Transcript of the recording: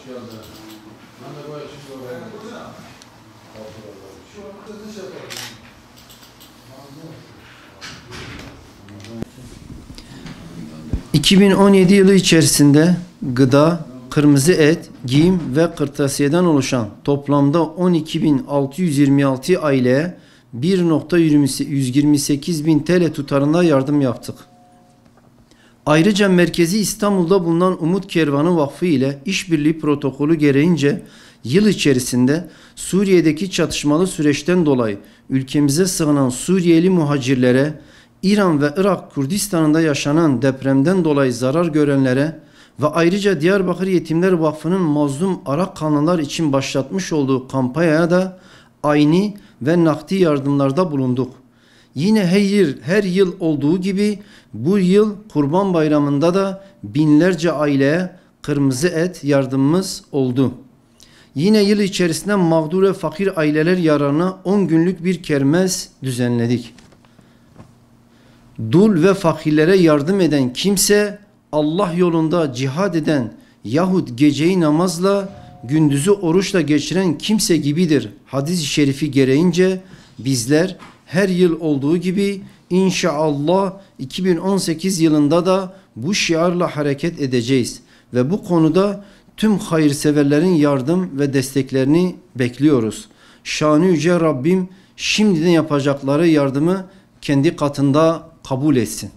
geldin. Ben de böyle şimdi oraya gidiyorum. 2017 yılı içerisinde gıda, kırmızı et, giyim ve kırtasiyeden oluşan toplamda 12.626 aileye 1.128 bin TL tutarında yardım yaptık. Ayrıca Merkezi İstanbul'da bulunan Umut Kervanı Vakfı ile işbirliği protokolü gereğince yıl içerisinde Suriye'deki çatışmalı süreçten dolayı ülkemize sığınan Suriyeli muhacirlere, İran ve Irak Kürdistan'ında yaşanan depremden dolayı zarar görenlere ve ayrıca Diyarbakır Yetimler Vakfı'nın mazlum Arakkanlılar için başlatmış olduğu kampanyaya da ayni ve nakdi yardımlarda bulunduk. Yine her yıl olduğu gibi bu yıl Kurban Bayramı'nda da binlerce aileye kırmızı et yardımımız oldu. Yine yıl içerisinde mağdur ve fakir aileler yararına 10 günlük bir kermes düzenledik. Dul ve fakirlere yardım eden kimse Allah yolunda cihad eden yahut geceyi namazla gündüzü oruçla geçiren kimse gibidir. Hadis-i şerifi gereğince bizler her yıl olduğu gibi inşallah 2018 yılında da bu şiarla hareket edeceğiz ve bu konuda tüm hayırseverlerin yardım ve desteklerini bekliyoruz. Şanı yüce Rabbim şimdiden yapacakları yardımı kendi katında kabul etsin.